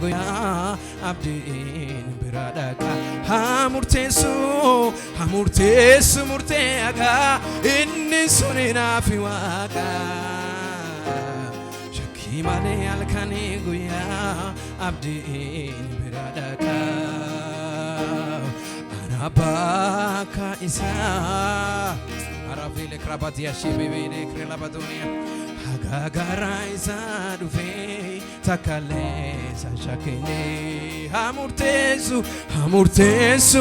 guyyaa abdiin bira dhaqa hamurteessu murtee hagaa inni sun naafi waaqa shakkii malee halkanii guyyaa abdiin bira dhaqa ana bakka isaa arafile krabati ashibibine krelabadunia hagagara isa dufe takale sashakene hamurteessu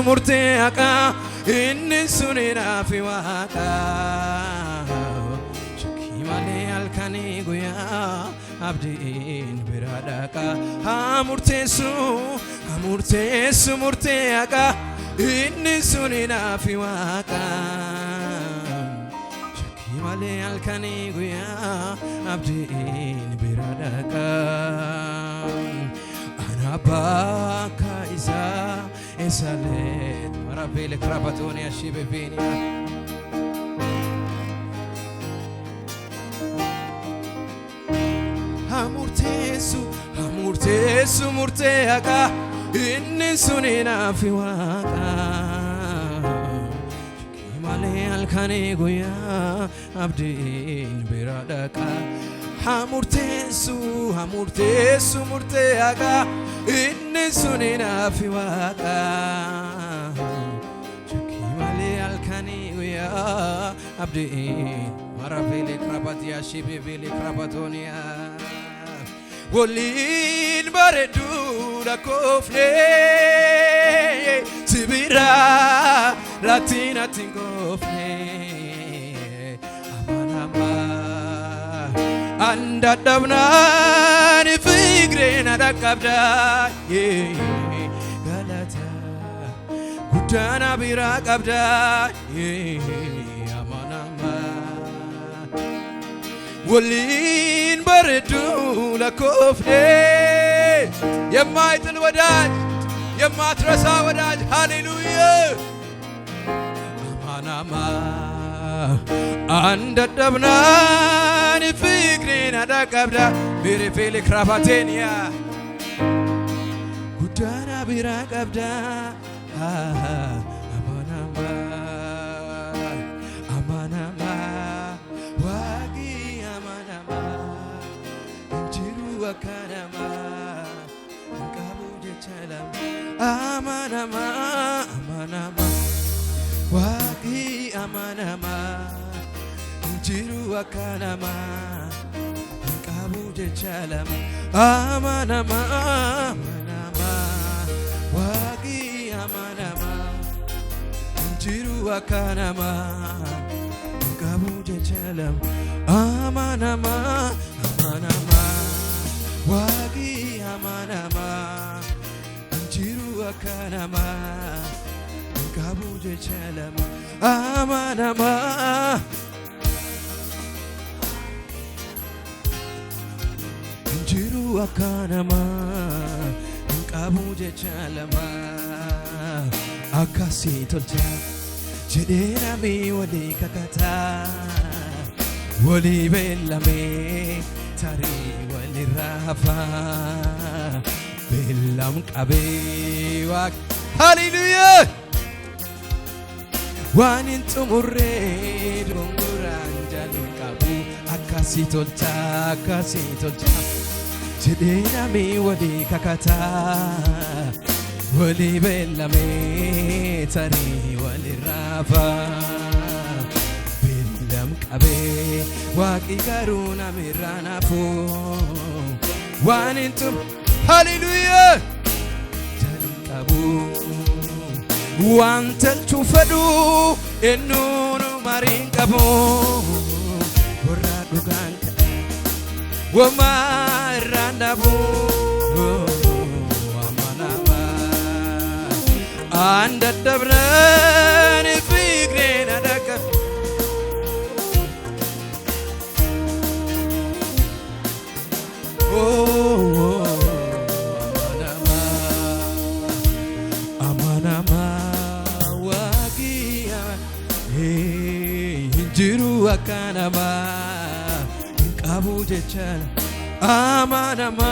murtee haqa inni sun naafi waaqa shakkii malee halkanii guyyaa abdiin bira dhaqa hamurteessu murtee haqa inni sun naafi waaqa shakkii malee halkanii guyyaa abdiin bira dhaqa ana bakka isaa esalet marabele krabatoni ashibebini hamurteessu murtee haqa inni sun naafi waaqa shakkii malee halkanii guyyaa abdiin bira dhaqa hamurteessu murtee haqa inni sun naafi waaqa shakkii malee halkanii guyyaa abdiin marabele krabati ashibebele krabatonia waliin bareedu lakofne sibira latina tingofne amanama anda dabnan figrena dakabda galata gudana bira kabda amanama waliin bareedu lakofne የማይጥል ወዳጅ የማትረሳ ወዳጅ ሃሌሉያ አማናማ አንደደብናን ፍቅሬን አዳቀብዳ ቢሪፌል ክራባቴንያ ጉዳና ቢራ ቀብዳ አማናማ ዋጊ አማናማ እንጅሩ ወካናማ amanama waqi amanama jiru akanama qabu jechalama amanama waqi amanama jiru akanama qabu jechalama amanama waqi amanama jiru akanama qabu jechalama amanama jiru akanama qabu jechalama akasi tolcha jedena mi wali kakata wali bellame tari wali rafa bellam qabe waq hallelujah wanin tumurre donguran jalun qabu akasi tolcha jedena mi wali kakata wali bellame tari wali rafa bellam qabe waqi garuna miranafu wanin tum hallelujah jalun qabu wantel chufadu enunu marin qabu warra dugan wama randabu amanama andadabran fikren adaka amanama wagia jiru akanama qabu jechala amanama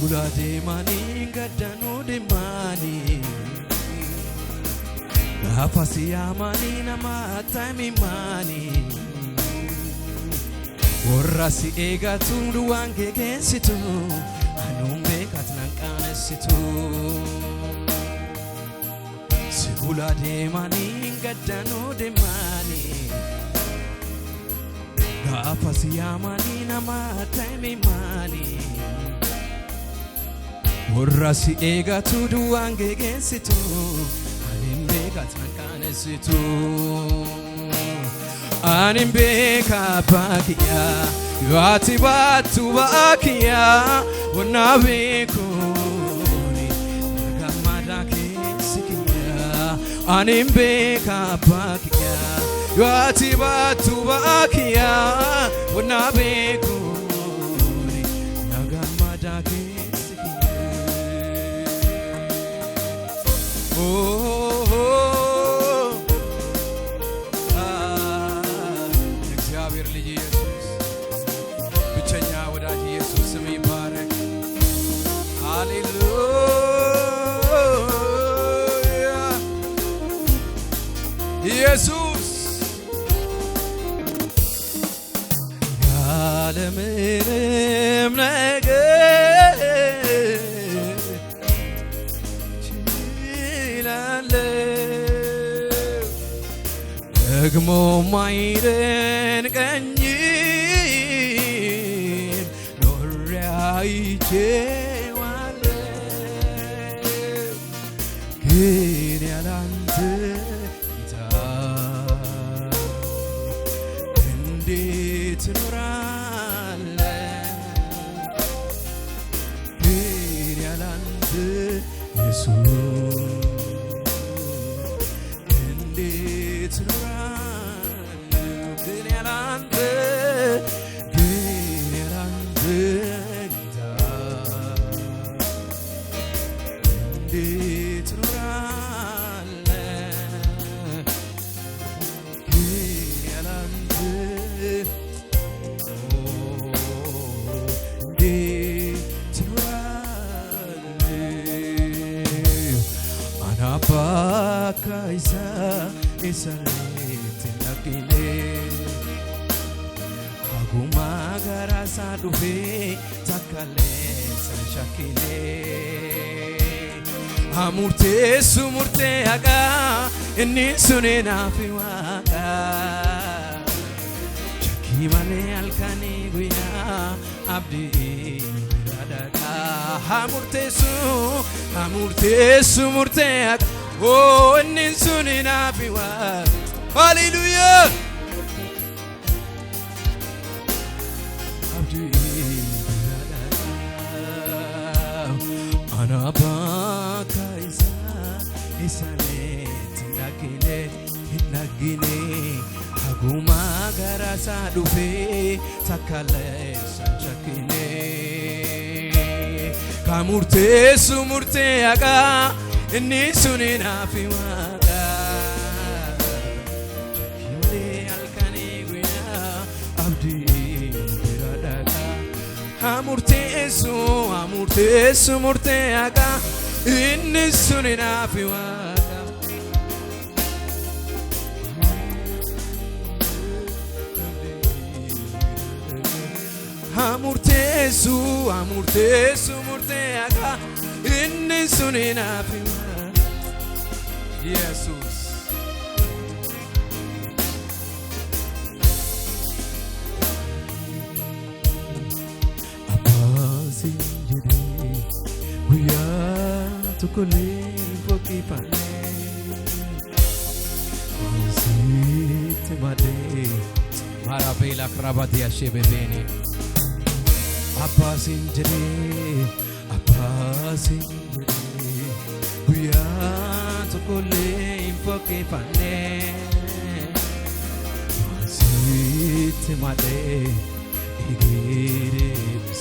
Sigula de mani gadanu de mani Gafasi amani nama time mani Orasi ega tundu wange gensitu Anumbe katnankane situ Sigula de mani gadanu de mani Gafasi amani nama time mani Orasi ega tundu wange gensitu Anumbe katnankane situ Animbe kapakia Yuati batu bakia Wanabe kuni Nagamada kisikia Animbe kapakia Yuati batu bakia Wanabe kuni Nagamada kisikia Oh Jesus Yalemenem ነገር ችላለሁ ደግሞ ማይደንቀኝም ኖሬ አይቼዋለሁ ግን ያላንተ Kaisa esalete nakile Aguma garasa dufe takale sanshakile Amurte sumurte aga inni sunena fiwaka Chakimale alkani guya abdi radaka Amurte sumurte aga Oh, and in soon enough, hallelujah. Anabaka isanet nagine aguma garasa dufe takale sanchakine kamurte sumurte aga inni sunina fiwaka Kimle alkani guya abdi biradaka Amurte sumurte aga inni sunina fiwaka Amurte sumurte aga inni sunina fiwaka Jesus Abasi jede Guya tukule poki pane Site made Marabela krabadia shebebeni Abasi jede Guya tukule poki pane Site made igire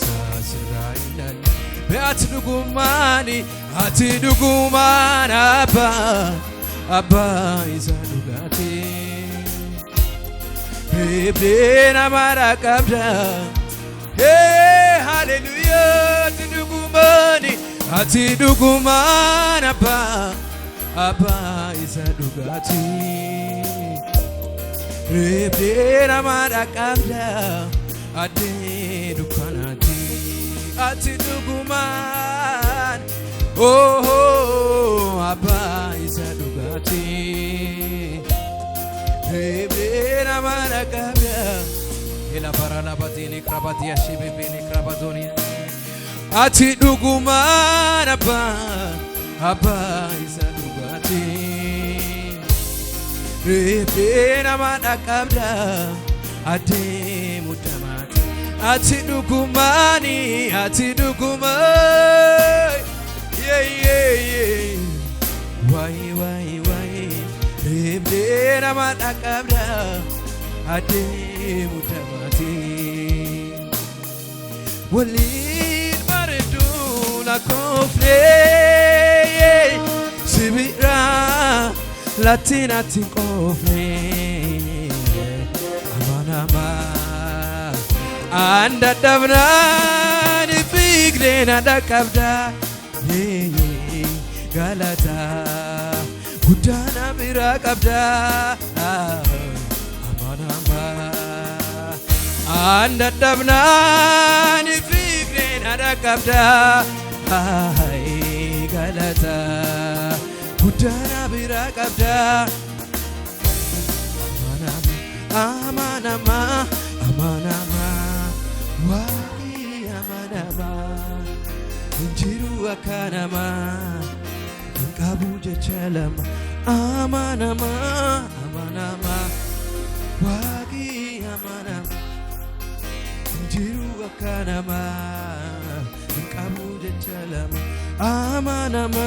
sasrainan Beati dugumani Abba isa dugati Ebena marakabda Hey hallelujah dhugumani ati dhuguman abba isa dhugati Rebera madakabda ade dukanati ati dhuguman oh abba isa dhugati Rebera madakabda ela parala batini krabati ashibini krabadoni ati dhuguman abba isa dhugati Rebera madakabda ade mudamati ati dhugumani ati dhugumai yeah why Rebera madakabda ade mudamati walid maridu la kofre sibira Latina tinkofne amanama anda dabna ni figle na dakabda galata gudana mirakabda amanama anda dabna ni figle na dakabda galata Gudana birakabda amanama wali amanama injiru akanama kabuje chalama amanama wali amanama injiru akanama kabuje chalama amanama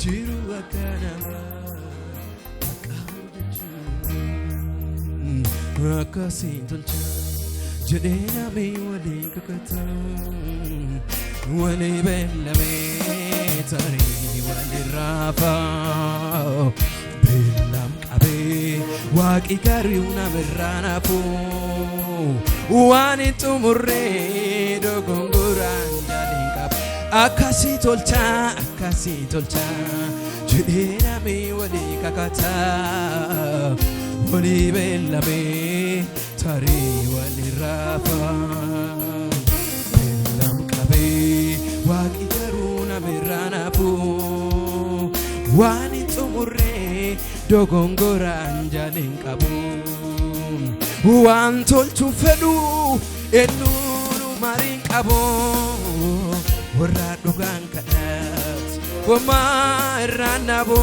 Jiru akanama akasin tolcha jedena me wali kakata wali bellame tari wali rafa bellam qabe waqi kariuna miranafu wani tumurre dogongoran jalinkab akasi tolcha jedena me wali kakata wali bellame tari wali rafa bellam qabe waqi karuna miranafu wani tumurre dogongoran jalinkabu wan tolchu fedu enunu marin qabu warra dogan kadat wama ranabo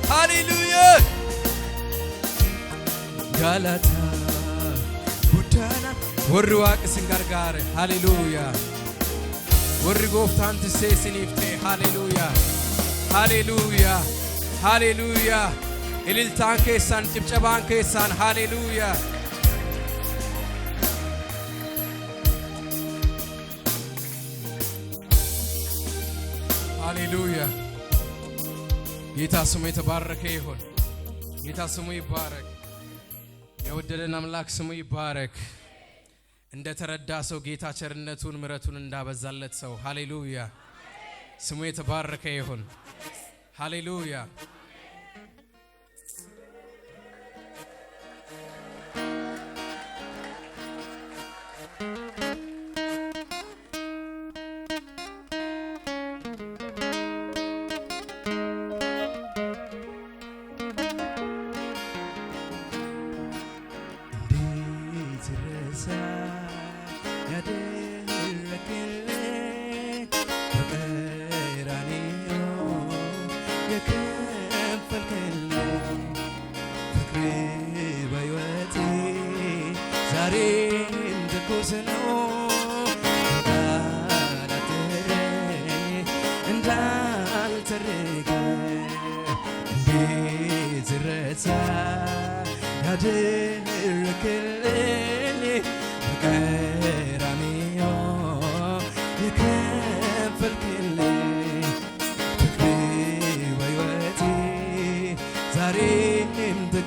Hallelujah galata gudana warri waaqsin gargaare hallelujah warri gooftaan tiseesiniifte hallelujah ililtaan keessan cibcabaan keessan hallelujah ጌታ ስሙ የተባረከ ይሁን ጌታ ስሙ ይባረክ የወደደን አምላክ ስሙ ይባረክ እንደ ተረዳ ሰው ጌታ ቸርነቱን ምሕረቱን እንዳበዛለት ሰው ሃሌሉያ ስሙ የተባረከ ይሁን ሃሌሉያ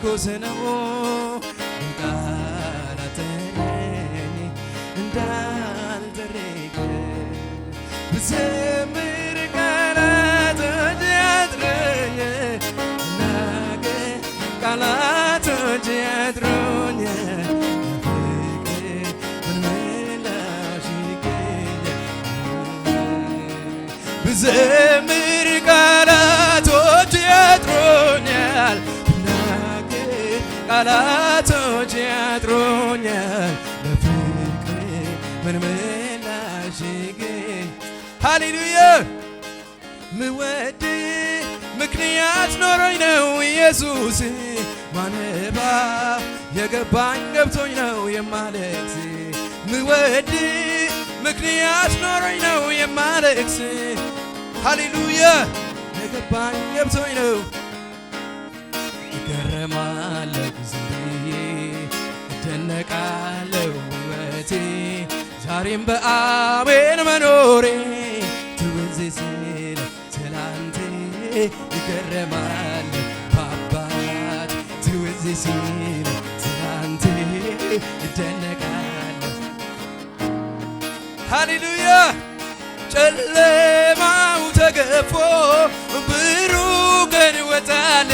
ትኩስ ነው ቃላትህን እንዳልተረከ ብዘምር ቃላቶች ያጥሩኛል ቃላቶች ያጥሩኛል ብዘምር ቃላቶች ያጥሩኛል ብናገር ቃላቶች ያጥሩኛል ለፍቅር ምን ምላሽ ይገኝ ሃሌሉያ ምወድ ምክንያት ኖሮኝ ነው ኢየሱስ ማነባ የገባኝ ገብቶኝ ነው የማለቅስ ምወድ ምክንያት ኖሮኝ ነው የማለቅስ ሃሌሉያ የገባኝ ገብቶኝ ነው እገረማለሁ ዝም ብዬ እደነቃለሁ ሕይወቴ ዛሬም በአሜን መኖሬ ትውዝ ሲል ትላንቴ እገረማለሁ በአባት ትውዝ ሲል ትላንቴ እደነቃለሁ ሃሌሉያ ጨለማው ተገፎ ብሩህ ቀን ወጣለ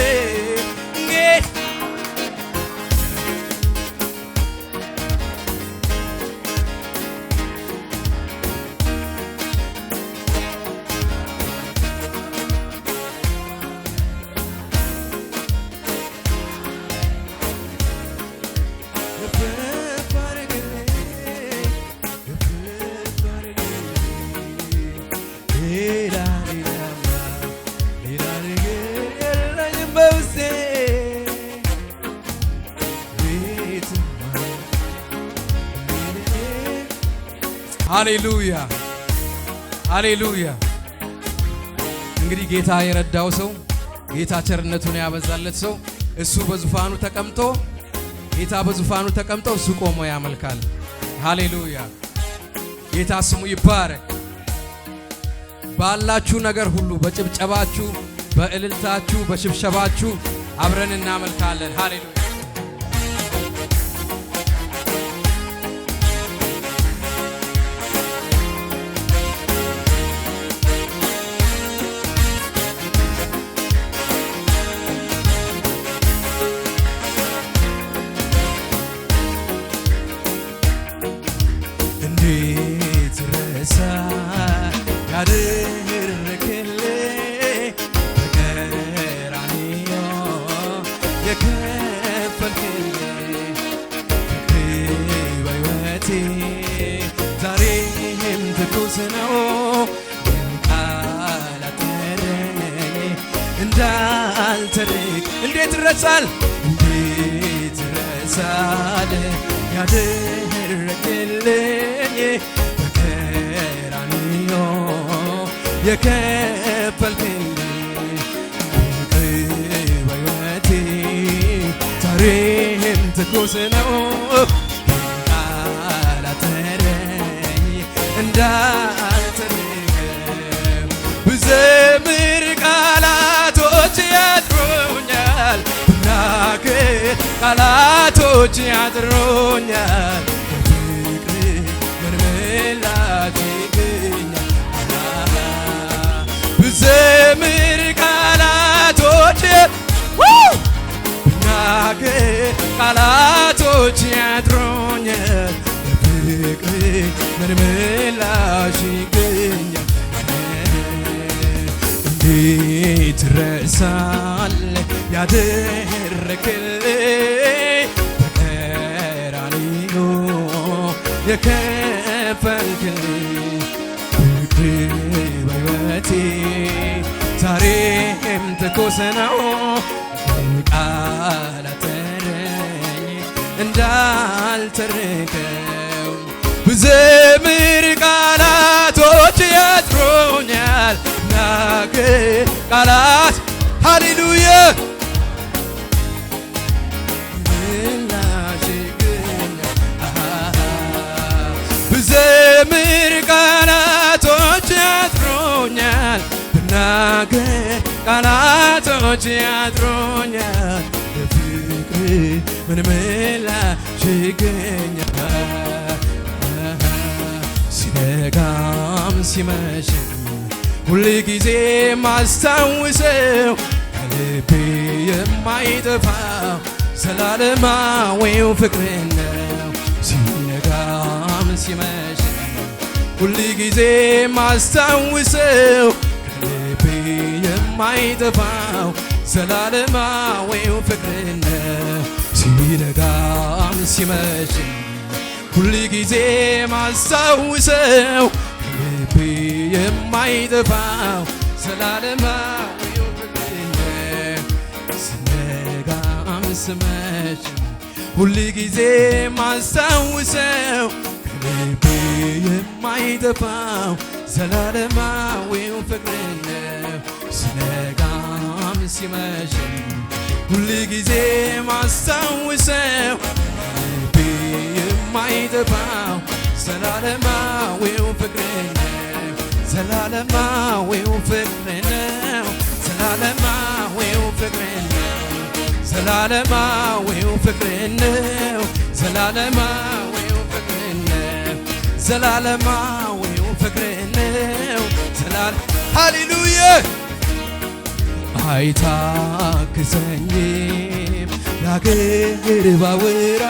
ሃሌሉያ ሃሌሉያ። እንግዲህ ጌታ የረዳው ሰው ጌታ ቸርነቱን ያበዛለት ሰው እሱ በዙፋኑ ተቀምጦ ጌታ በዙፋኑ ተቀምጦ እሱ ቆሞ ያመልካል። ሃሌሉያ ጌታ ስሙ ይባረክ። ባላችሁ ነገር ሁሉ በጭብጨባችሁ፣ በእልልታችሁ፣ በሽብሸባችሁ አብረን እናመልካለን። ሃሌሉያ እንዴት ረሳ ያደረክልኝ በቀራንዮ የከፈልክልኝ ፍቅር በሕይወቴ ዛሬም ትኩስ ነው ቃላት እንዳልተርክ እንዴት ይረሳል እንዴት ይረሳል ያደረክልኝ በቀራንዮ የከፈልክልኝ ፍቅር በሕይወቴ ዛሬም ትኩስ ነው ቃላትህን እንዳልተረከም ብዘምር ቃላቶች ያጥሩኛል ብናገር ቃላቶች ያጥሩኛል በፍቅር ምን ምላሽ ይገኛል ብዘምር ቃላቶች ብናገር ቃላቶች ያጥሩኛል በፍቅር ምን ምላሽ ይገኛል እንዴት ረሳለህ ያደረክልኝ በቀራንዮ የከፈልክልኝ ፍቅር በሕይወቴ ዛሬም ትኩስ ነው ቃላትህን እንዳልተረከው ብዘምር ቃላቶች ያጥሩኛል ናገር ቃላት ሃሌሉያ ብዘምር ቃላቶች ያጥሩኛል ብናገር ቃላቶች ያጥሩኛል ምን ምላሽ ይገኛል? ሲነጋም ሲመሽም ሁል ጊዜ ማስታውሰው ከልቤ የማይጠፋው ዘላለማዊው ፍቅር ነው። ሲነጋም ሲመሽም ሁል ጊዜ ማስታውሰው ከልቤ የማይጠፋው ዘላለማዊው ፍቅር ነው። ሲነጋም ሲመሽም ሁል ጊዜ ማስታውሰው ከልቤ የማይጠፋው ዘላለማዊው ፍቅር ነው። ሲነጋም ሲመሽም ሁል ጊዜ ማስታውሰው ከልቤ የማይጠፋው ዘላለማዊው ፍቅር ነው። ሲነጋም ሲመሽም ሁል ጊዜ ማስታውሰው ከልቤ የማይጠፋው ዘላለማዊው ፍቅር ነው። ዘላለማዊው ፍቅር ነው። ዘላለማዊው ፍቅር ነው። ዘላለማዊው ፍቅር ነው። ዘላለማዊው ፍቅር ነው። ዘላለማዊው ፍቅር ነው። ሃሌሉያ አይታክተኝም ላገር ባወራ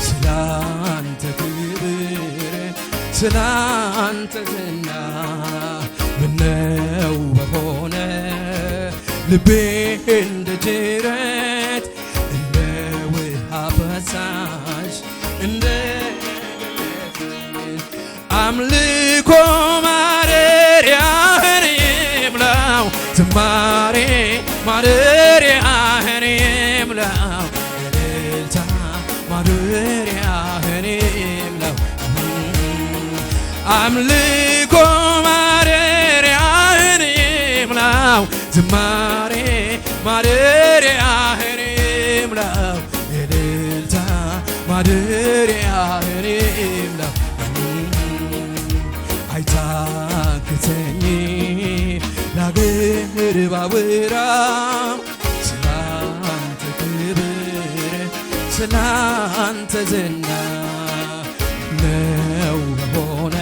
ስላንተ ክብር ስላንተ ዝና ምነው በሆነ ልቤ እንደ ጅረት እንደ ውሃ ፈሳሽ እንደ አምልኮ ማደሪያህን ይምላው ዝማሬ ማደሪያህን ይምላው እልልታ ማደሪያህን ይምላው አምልኮ ማደሪያህን ይምላው ዝማሬ ማደሪያህን ይምላው እልልታ ማደሪያህን ይምላው አይታክተኝም ላገር ባወራ ስላንተ ክብር ስላንተ ዝና ነው በሆነ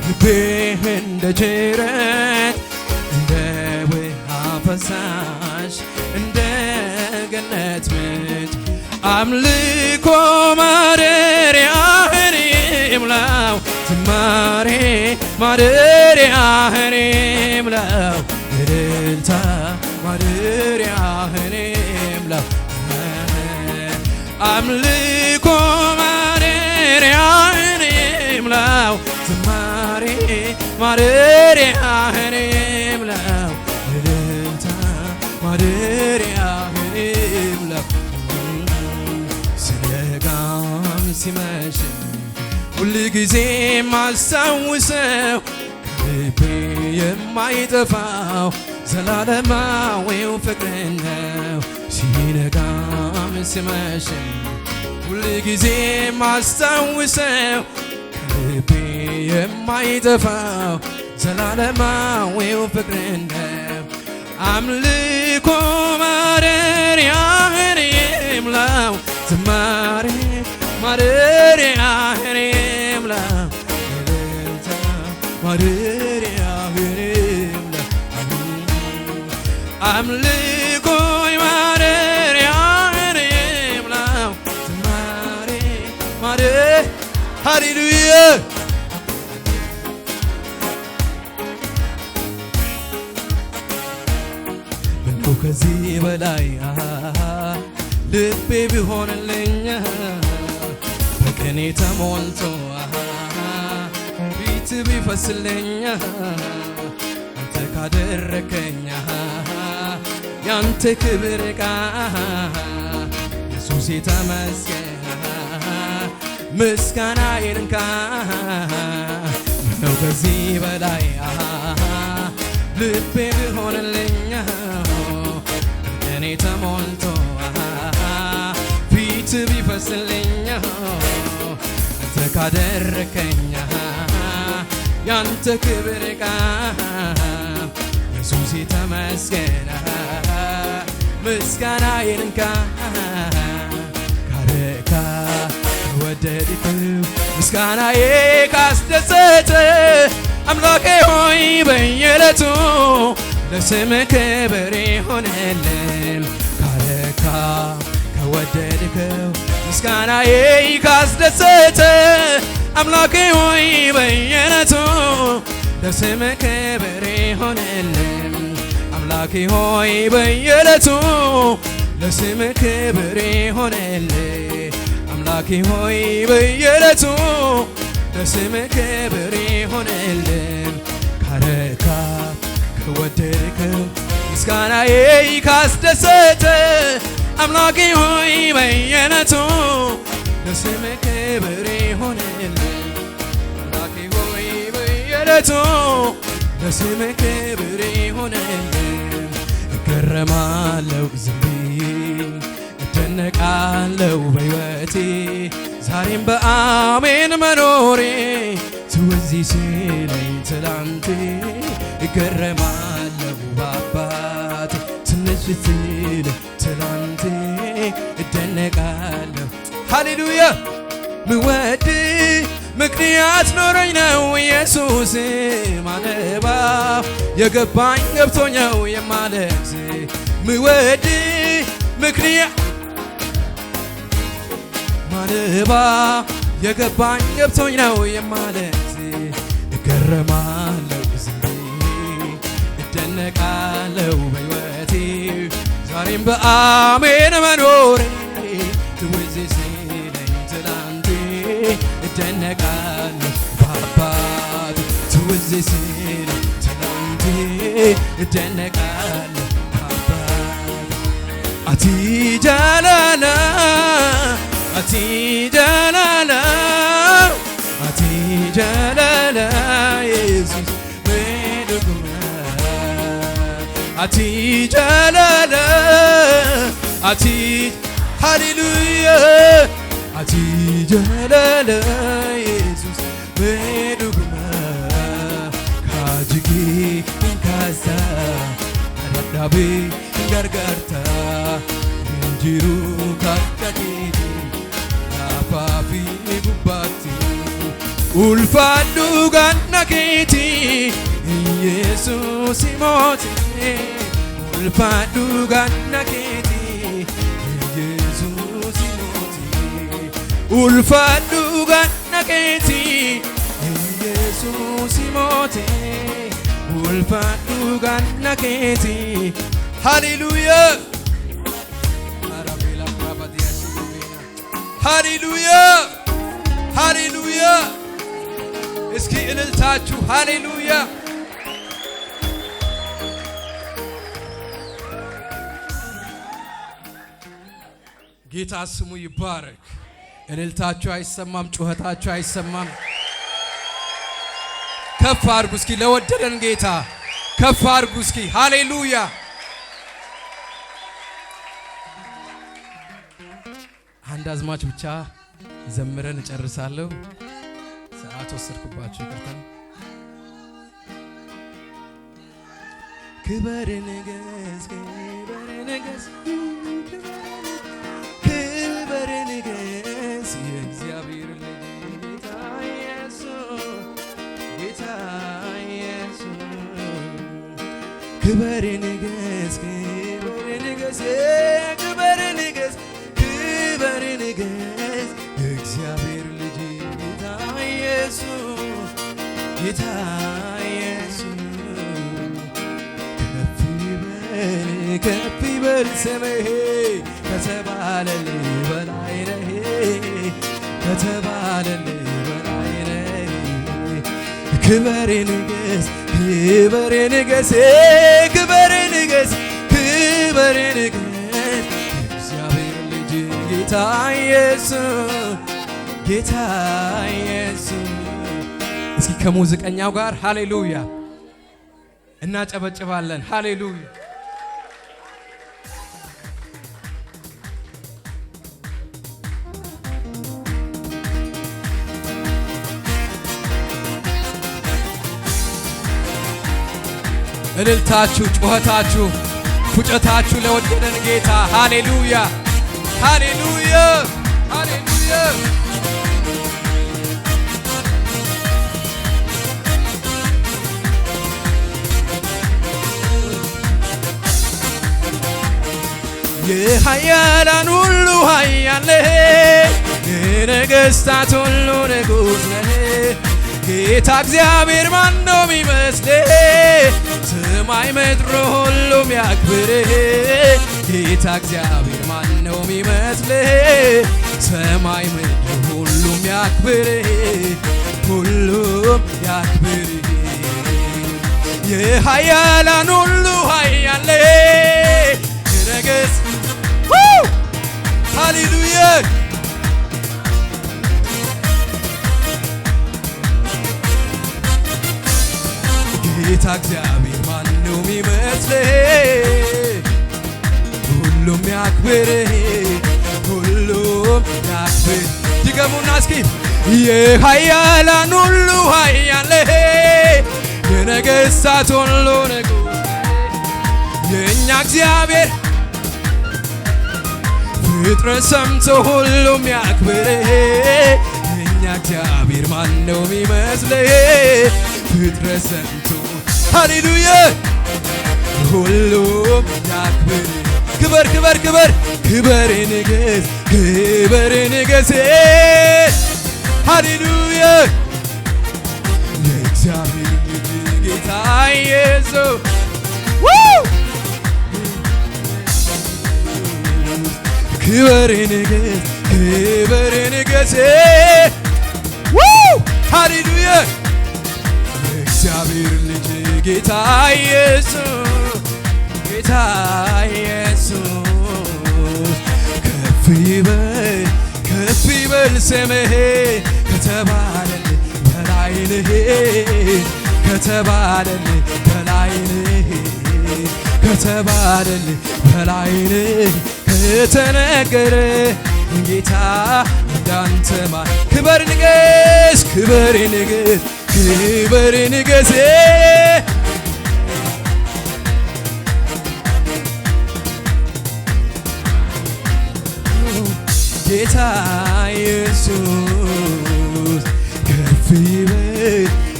ልቤ እንደ ጅረት እንደ ውሃ ፈሳሽ እንደ ገነት ምንጭ አምልኮ ማደሪያህን ይምላው ዝማሬ ማደሪያህን ይምላው እልልታ ማደሪያህን ይምላው አምልኮ ማደሪያህን ይምላው ዝማሬ ማደሪያህን ይምላው እልልታ ማደሪያህን ይምላው ሲነጋም ሲመሽም ሁል ጊዜ ማስታውሰው ከልቤ የማይጠፋው ዘላለማዊው ፍቅር ነው። ሲነጋም ሲመሽም ሁል ጊዜ ማስታውሰው ከልቤ የማይጠፋው ዘላለማዊው ፍቅር ነው። አምልኮ ማደሪያህን ይምላው ዝማሬ ማደሪያህን ይምላው እልልታ ማደሪያህን ይምላው አምልኮ ማደሪያህን ይምላው ዝማሬ ሃሌሉያ ምነው ከዚህ በላይ ልቤ ቢሆንልኝ በቅኔ ተሞልቶ ፊት ቢፈስልኝ አንተ ካደረከኝ ያንተ ክብር ቃ ኢየሱስ ተመስገን ምስጋናዬን እንካ ምነው ከዚህ በላይ ልቤ ቢሆንልኝ በቅኔ ተሞልቶ ፊት ቢፈስልኝ አንተ ካደረከኝ ያንተ ክብር ቃ ኢየሱስ ተመስገን ምስጋናዬን እንካ ካረካ ከወደድከው ምስጋናዬ ካስደሰተ አምላኬ ሆይ በየዕለቱ ለስምህ ክብር ይሁንልን ካረካ ከወደድከው ምስጋናዬ ካስደሰተ አምላኬ ሆይ በየዕለቱ ለስምህ ክብር ይሁንልን አምላኬ ሆይ በየዕለቱ ለስምህ ክብር ይሁንልን አምላኬ ሆይ በየዕለቱ ለስምህ ክብር ይሁንልን ካረካ ከወደድከው ምስጋናዬ ካስደሰተ አምላኬ ሆይ በየዕለቱ ለስምህ ክብር ይሁንልን አምላኬ ሆይ በየዕለቱ ለስምህ ክብር ይሁንልን እገረማለሁ ዝም ብዬ እደነቃለሁ በሕይወቴ ዛሬም በአሜን መኖሬ ትውዝ ሲለኝ ትላንቴ እገረማለሁ በአባቴ ትንሽ ሲለኝ ትላንቴ እደነቃለሁ ሃሌሉያ ምወድ ምክንያት ኖረኝ ነው ኢየሱስ ማለባ የገባኝ ገብቶኛው የማለቅስ ምወድ ምክንያት ማለባ የገባኝ ገብቶኝ ነው የማለቅስ እገረማለሁ ዝም ብዬ እደነቃለሁ በሕይወቴ ዛሬም በአሜን መኖሬ ትውዝ ሲለኝ ትላንቴ እደነቃለሁ በአባቴ ትውዝ ሲለኝ ትላንቴ እደነቃለሁ በአባቴ አቲ ጃላላ አቲ ጃላላ አቲ ጃላላ ኢየሱስ በድጉማ አቲ ጃላላ አቲ ሃሌሉያ አቲ ጃላላ ኢየሱስ በድጉማ ካጅጌ ካሳ አዳቤ ጋርጋርታ እንጂሩ ካካቴ አፓፊ ጉባቲ ኡልፋዱ ጋና ኬቲ ኢየሱስ ሞቲ ኡልፋዱ ጋና ኬቲ ኢየሱስ ሞቲ ኡልፋዱ ጋና ኬቲ ኢየሱስ ሞቲ ኡልፋዱ ጋና ኬቲ ሃሌሉያ ሃሌሉያ ሃሌሉያ እስኪ እልልታችሁ ሃሌሉያ ጌታ ስሙ ይባረክ እልልታችሁ አይሰማም ጩኸታችሁ አይሰማም ከፍ አድርጉ እስኪ ለወደደን ጌታ ከፍ አድርጉ እስኪ ሃሌሉያ አንድ አዝማች ብቻ ዘምረን እጨርሳለሁ ሰዓት ወሰድኩባችሁ ይቅርታ ክብር ንገስ ክብር ንገስ የእግዚአብሔር ልጅ ጌታ ኢየሱስ ክብር ንገስ ክብር ንገስ ክብር ንገስ የእግዚአብሔር ልጅ ጌታ ኢየሱስ ጌታ ኢየሱስ ከፍ ይበል ስምህ ከተባለልህ በላይ ነህ ከተባለልህ በላይ ነህ ክብር ንገስ ክብር ንገስ ክብር ንገስ ክብር ንገስ የእግዚአብሔር ልጅ ጌታ ኢየሱስ ጌታ ኢየሱስ እስኪ ከሙዚቀኛው ጋር ሃሌሉያ እናጨበጭባለን ሃሌሉያ እልልታችሁ ጩኸታችሁ ፉጨታችሁ ለወደደን ጌታ ሃሌሉያ ሃሌሉያ ሃሌሉያ የኃያላን ሁሉ ኃያል የነገሥታት ሁሉ ንጉሥ ነህ ጌታ እግዚአብሔር ማን ነው የሚመስልህ ሰማይ ምድሩ ሁሉም ያክብርህ ጌታ እግዚአብሔር ማን ነው የሚመስልህ ሰማይ ምድሩ ሁሉም ያክብርህ ሁሉም ያክብርህ የኃያላን ሁሉ ኃያል የነገሥ ሃሌሉያ ጌታ እግዚአብሔር ማን ነው የሚመስልህ ሁሉም ያክብርህ ሁሉም ያክብር ድገሙና እስኪ የኃያላን ሁሉ ኃያል የነገሥታት ሁሉ ንጉሥ የእኛ እግዚአብሔር ፍጥረት ሰምቶ ሁሉም ያክብርህ የእኛ እግዚአብሔር ማን ነው የሚመስልህ ፍጥረት ሰምቶ ሃሌሉያ ሁሉም ያክብር ክበር ክበር ክበር ክበር ንገስ ክበር ንገስ ሃሌሉያ የእግዚአብሔር ልጅ ጌታ ኢየሱስ ክበር ንገስ ክበር ንገስ ሃሌሉያ የእግዚአብሔር ልጅ ጌታ ኢየሱስ ጌታ ኢየሱስ ከፍ ይበል ስምህ ከተባለልህ በላይ ነህ ከተባለልህ በላይ ነህ ከተባለልህ በላይ ነህ ከተነገረ ጌታ እንዳንተ ማን ክበር ንገስ ክበር ንገስ ክበር ንገስ ጌታ ኢየሱስ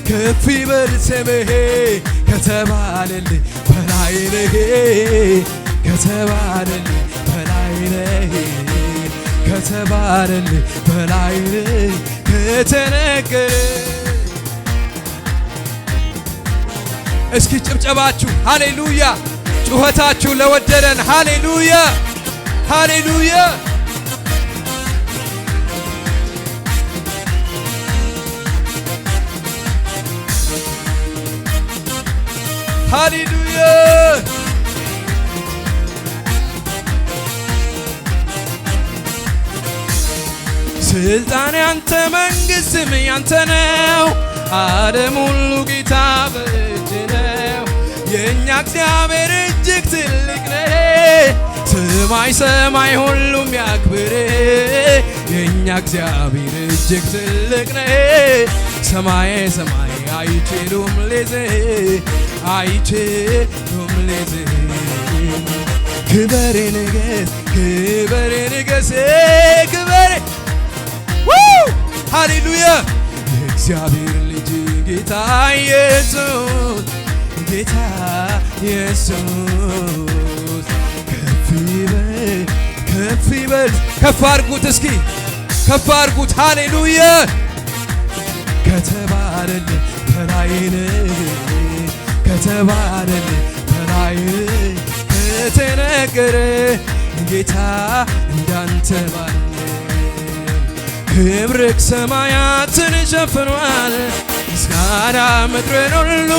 ከፍ ይበል ስምህ ከተባለልህ በላይ ነህ ከተባለልህ በላይ ነህ ከተባለልህ በላይ ነህ ከተነገረ እስኪ ጭብጨባችሁ ሃሌሉያ ጩኸታችሁ ለወደደን ሃሌሉያ ሃሌሉያ ሃሌሉያ ስልጣን ያንተ መንግሥትም ያንተ ነው ዓለም ሁሉ ጌታ በእጅ ነው የእኛ እግዚአብሔር እጅግ ትልቅ ነህ ሰማይ ሰማይ ሁሉም ያክብርህ የእኛ እግዚአብሔር እጅግ ትልቅ ነህ ሰማይ ሰማይ አይችሉም ሊይዝህ አይችሉም ሊይዝህ ክበር ንገስ ክበር ንገስ ክበር ሃሌሉያ የእግዚአብሔር ልጅ ጌታ ኢየሱስ ጌታ ኢየሱስ ከፍ ይበል ከፍ አድርጉት እስኪ ከፍ አድርጉት ሃሌሉያ ከተባለልህ በላይ ነህ ከተባለልህ በላይ ነህ ከተነገረ ጌታ እንዳንተ ማን ክብርህ ሰማያትን ሸፍኗል ምስጋና ምድርን ሁሉ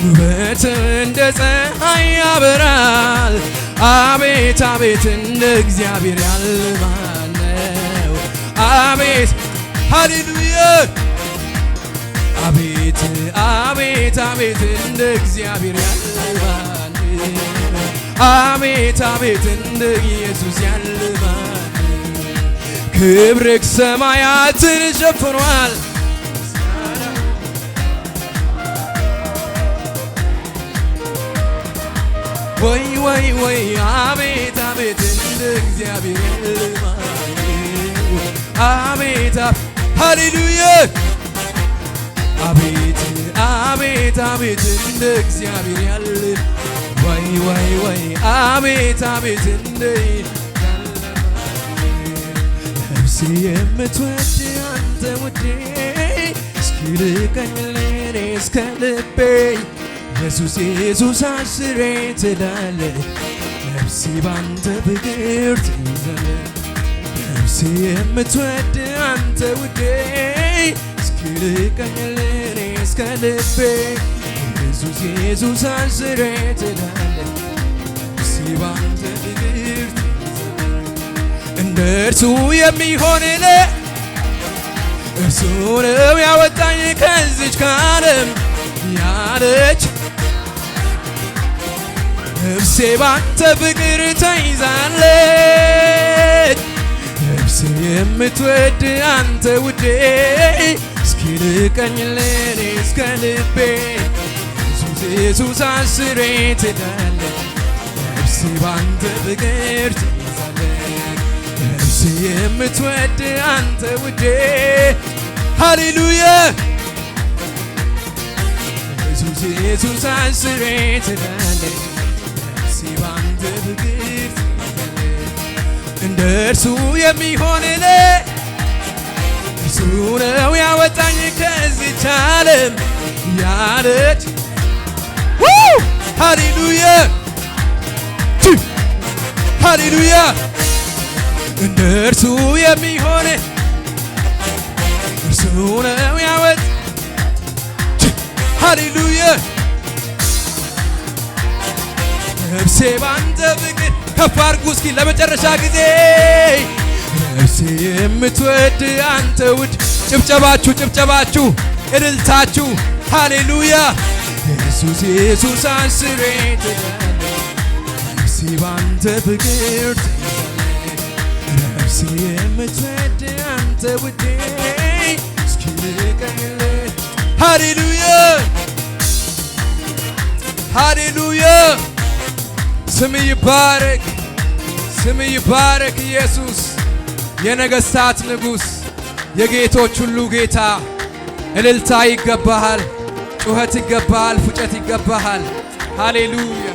ውበት እንደ ፀሐይ ያበራል አቤት አቤት እንደ እግዚአብሔር ያለ ማን ነው አቤት ሃሌሉያ አቤት አቤት አቤት እንደ እግዚአብሔር ያለ ማን ነው አቤት አቤት እንደ ኢየሱስ ያለ ማን ክብርህ ሰማያትን ሸፍኗል ወይ ወይ ወይ አቤት አቤት እንደ እግዚአብሔር አቤት ሃሌሉያ አቤት አቤት አቤት እንደ እግዚአብሔር ያለ ወይ ወይ ወይ አቤት አቤት እንደ ነፍሴ የምትወድ አንተ ውዴ እስኪ ልቀቅልኝ እስከ ልቤ ኢየሱስ ኢየሱስ አስሬ ትላለች ነፍሴ ባንተ ፍቅር ትይዛለች ነፍሴ የምትወድ አንተ ውዴ እስኪ ልቀቅልኝ እስከ ልቤ ኢየሱስ ኢየሱስ አስሬ ትላለች ነፍሴ ባንተ ፍቅር እንደ እርሱ የሚሆን እርሱ ነው ያወጣኝ ከዚች ከዓለም ያለች ነፍሴ ባንተ ፍቅር ተይዛለች ነፍሴ የምትወድ አንተ ውዴ እስኪ ልቀቅልኝ እስከ ልቤ ኢየሱስ ኢየሱስ አስሬ ትላለች ነፍሴ ባንተ ፍቅር ተይዛለች ነፍሴ የምትወድ አንተ ውዴ ሃሌሉያ ኢየሱስ ኢየሱስ አስሬ ትላለች ነፍሴ ባንተ ፍቅር እንደ እርሱ የሚሆን እርሱ ነው ያወጣኝ ከዚች ዓለም ያለች ሃሌሉያ ሃሌሉያ እንደ እርሱ የሚሆን እርሱ ነው ያወጣኝ ሃሌሉያ ነፍሴ ባንተ ፍቅር ከፍ አድርጉ እስኪ ለመጨረሻ ጊዜ ነፍሴ የምትወድ አንተ ውድ ጭብጨባችሁ ጭብጨባችሁ እልልታችሁ ሃሌሉያ ኢየሱስ ኢየሱስ አስሬ ትላለች ነፍሴ ባንተ ፍቅር ነፍሴ የምትወድ አንተ ውዴ እስኪ ልቀቅልኝ ሃሌሉያ ሃሌሉያ ስም ይባረክ ስም ይባረክ ኢየሱስ የነገሥታት ንጉሥ የጌቶች ሁሉ ጌታ እልልታ ይገባሃል ጩኸት ይገባሃል ፉጨት ይገባሃል ሃሌሉያ